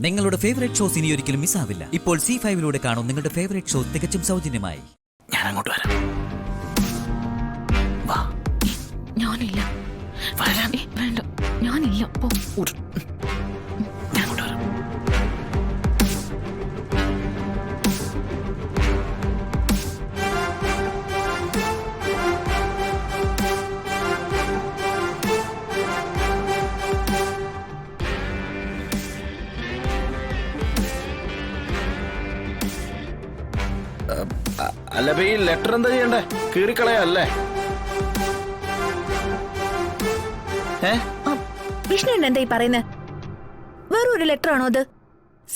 നിങ്ങളുടെ favourite shows ഇനി ഒരിക്കലും മിസ്സാവില്ല. ഇപ്പോൾ C5 കാണും നിങ്ങളുടെ ഫേവറേറ്റ് ഷോ തികച്ചും സൗജന്യമായി. ഞാൻ അങ്ങോട്ട് വരാം. വാ. ഞാനില്ല. വരാം. വേണ്ട, ഞാനില്ല. പോ. ഞാൻ അങ്ങോട്ട് വരാം. അല്ല, ഈ ലെറ്റർ എന്താ ചെയ്യണ്ടേ? കീറിക്കളയല്ലേ? വിഷ്ണു എന്താ ഈ പറയുന്നത്? വേറൊരു ലെറ്റർ ആണോ അത്?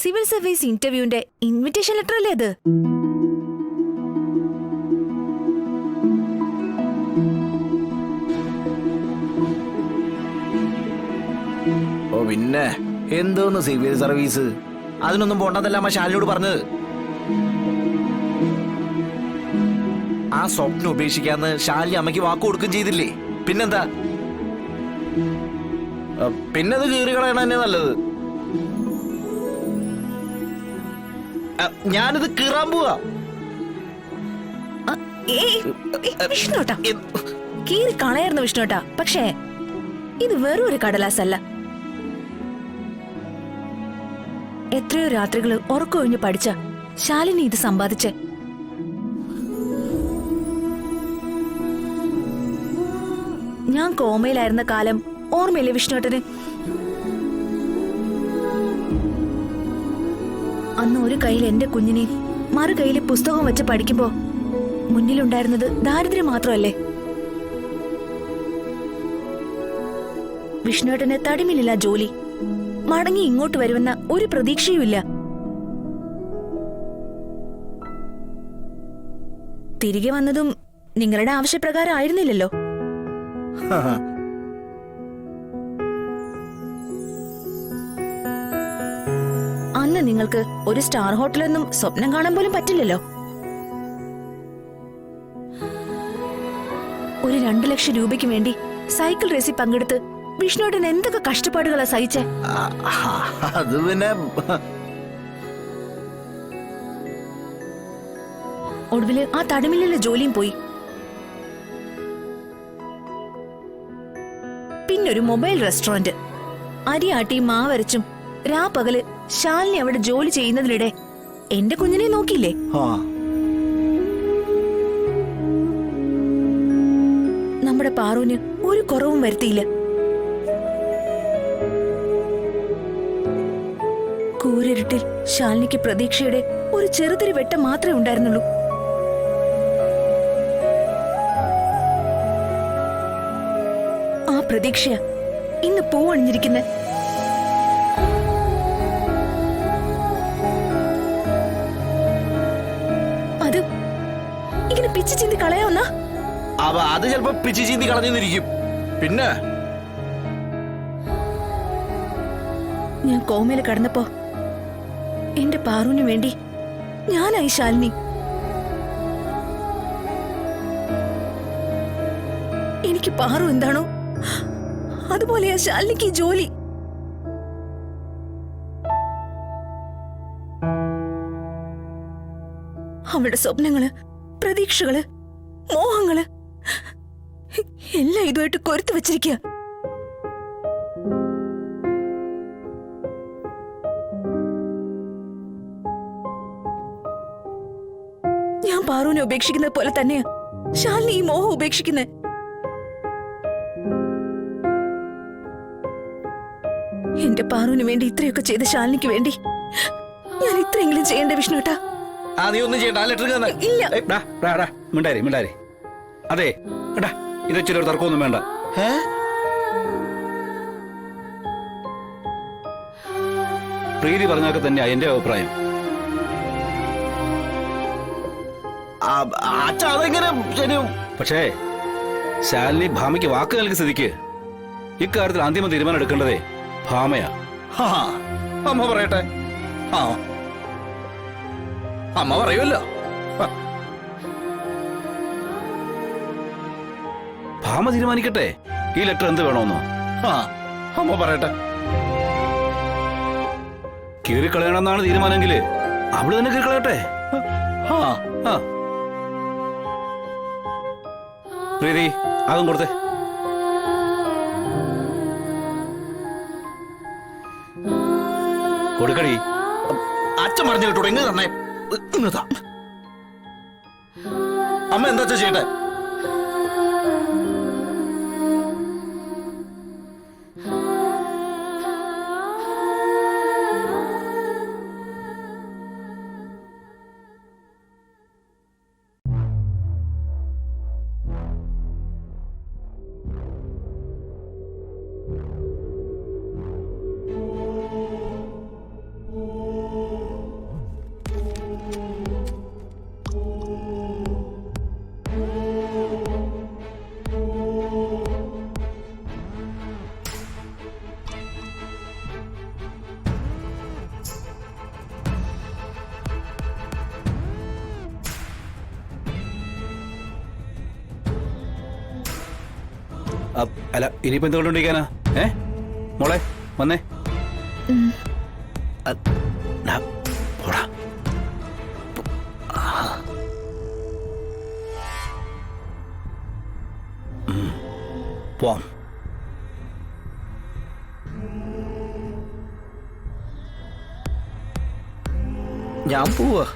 സിവിൽ സർവീസ് ഇന്റർവ്യൂവിന്റെ ഇൻവിറ്റേഷൻ ലെറ്റർ അല്ലേ അത്? ഓ പിന്നെ എന്തോന്ന് സിവിൽ സർവീസ്, അതിനൊന്നും പോണ്ടെന്നല്ല അമ്മ ശാലിനോട് പറഞ്ഞത്. ആ സ്വപ്നം ഉപേക്ഷിക്കാന്ന് ശാലി അമ്മയ്ക്ക് വാക്ക് കൊടുക്കുകയും ചെയ്തില്ലേ? പിന്നെന്താ? പിന്നെ അത് കീറി കളയണ തന്നെ നല്ലത്. ഞാനിത് കീറാൻ പോവാ. വിഷ്ണുട്ടാ, കീറി കളയായിരുന്നു വിഷ്ണുട്ടാ. പക്ഷേ ഇത് വെറും ഒരു കടലാസല്ല. എത്രയോ രാത്രികള് ഉറക്കൊഴിഞ്ഞ് പഠിച്ച ശാലിനി ഇത് സമ്പാദിച്ചേ. ഞാൻ കോമയിലായിരുന്ന കാലം ഓർമ്മയില്ലേ വിഷ്ണുട്ടന്? അന്ന് ഒരു കയ്യിൽ എന്റെ കുഞ്ഞിനെ മറു കയ്യിൽ പുസ്തകം വെച്ച് പഠിക്കുമ്പോ മുന്നിലുണ്ടായിരുന്നത് ദാരിദ്ര്യം മാത്രമല്ലേ? വിഷ്ണുട്ടന് തടിമില്ല ജോലി, മടങ്ങി ഇങ്ങോട്ട് വരുമെന്ന ഒരു പ്രതീക്ഷയുമില്ല. തിരികെ വന്നതും നിങ്ങളുടെ ആവശ്യപ്രകാരം ആയിരുന്നില്ലല്ലോ. അന്ന് നിങ്ങൾക്ക് ഒരു സ്റ്റാർ ഹോട്ടലൊന്നും സ്വപ്നം കാണാൻ പോലും പറ്റില്ലല്ലോ. ഒരു 2 ലക്ഷം രൂപയ്ക്ക് വേണ്ടി സൈക്കിൾ റേസിൽ പങ്കെടുത്ത് വിഷ്ണുവേട്ടൻ എന്തൊക്കെ കഷ്ടപ്പാടുകളാ സഹിച്ചേ. അത് പിന്നെ ഒടുവില് ആ തടിമില്ലിലെ ജോലിയും പോയി. പിന്നൊരു മൊബൈൽ റെസ്റ്റോറന്റ്, അരിയാട്ടി മാവരച്ചും രാപ്പകല് ശാലിനി അവിടെ ജോലി ചെയ്യുന്നതിനിടെ എന്റെ കുഞ്ഞിനെ നോക്കിയില്ലേ? നമ്മുടെ പാറുവിന് ഒരു കുറവും വരുത്തിയില്ല. കൂരിരുട്ടിൽ ശാലിനിക്ക് പ്രതീക്ഷയുടെ ഒരു ചെറുതിരി വെട്ടം മാത്രമേ ഉണ്ടായിരുന്നുള്ളൂ. ആ പ്രതീക്ഷ ഇന്ന് പൂവണിഞ്ഞിരിക്കുന്നെ. അത് ഇങ്ങനെ പിച്ചു ചീന്തി കളയാവുന്ന? അത് ചിലപ്പോ പിച്ചു ചീന്തി കളഞ്ഞിരിക്കും. പിന്നെ ഞാൻ കോമയിൽ കടന്നപ്പോ എന്റെ പാറുവിന് വേണ്ടി ഞാനായി ശാലിനി. എനിക്ക് പാറു എന്താണോ അതുപോലെയാ ശാലിനിക്ക് ജോലി. അവളുടെ സ്വപ്നങ്ങള്, പ്രതീക്ഷകള്, മോഹങ്ങള് എല്ലാം ഇതുമായിട്ട് കൊരുത്തു വച്ചിരിക്കുക. ഞാൻ പാറുവിനെ ഉപേക്ഷിക്കുന്നത് പോലെ തന്നെയാ ശാലിനി ഈ മോഹം ഉപേക്ഷിക്കുന്നത്. എന്റെ പാറുവിന് വേണ്ടി ഇത്രയൊക്കെ ചെയ്ത ശാലിനിക്ക് വേണ്ടി ഞാൻ ഇത്രയെങ്കിലും ചെയ്യണ്ടേ വിഷ്ണുട്ടാ? മിണ്ടാരി. അതെ എടാ, ഇത് ഇച്ചിരി തർക്കമൊന്നും വേണ്ട. പ്രീതി പറഞ്ഞൊക്കെ തന്നെയാ എന്റെ അഭിപ്രായം. പക്ഷേ ശാലിനി ഭാമയ്ക്ക് വാക്ക് നൽകിയ സ്ഥിതിക്ക് ഇക്കാര്യത്തിൽ അന്തിമ തീരുമാനം എടുക്കേണ്ടതേ ഭാമയാ. അമ്മ പറയട്ടെ. അമ്മ പറയുമല്ലോ. ഭാമ തീരുമാനിക്കട്ടെ ഈ ലെറ്റർ എന്ത് വേണമെന്നോ. അമ്മ പറയട്ടെ. കീറിക്കളയണമെന്നാണ് തീരുമാനമെങ്കില് അവള് തന്നെ കീറിക്കളയട്ടെ. ആ പ്രീതി അതും കൊടുത്തേ. കൊടുക്കടി. അച്ഛൻ പറഞ്ഞു കേട്ടോ, ഇങ്ങ് തന്നെ ഇങ്ങതാ. അമ്മ എന്താ ചെയ്യട്ടെ? അല്ല ഇനിയിപ്പോ എന്തുകൊണ്ടിരിക്കാനാ? മോളെ വന്നേ. പോടാ. പോവാം. ഞാൻ പോവാ.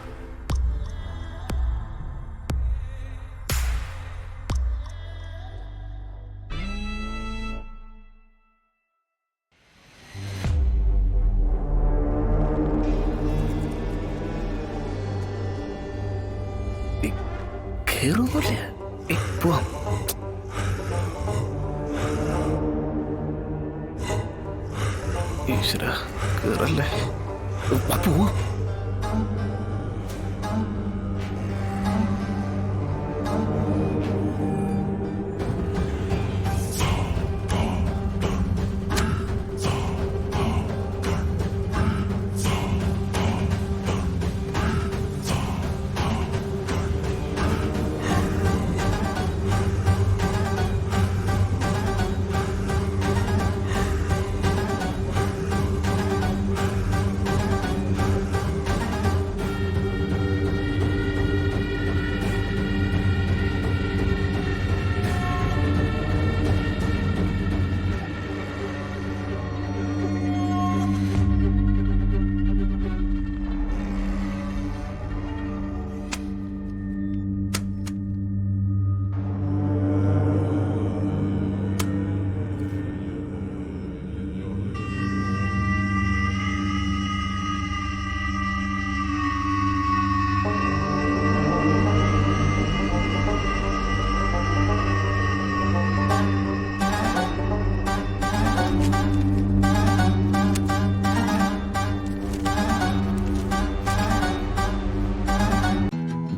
കേറുപോലെ പോവാം. ഈശ്വര കേറല്ലേ. പോവാ.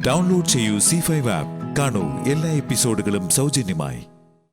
ഡൗൺലോഡ് ചെയ്യൂ C5 ആപ്പ്. കാണൂ എല്ലാ എപ്പിസോഡുകളും സൗജന്യമായി.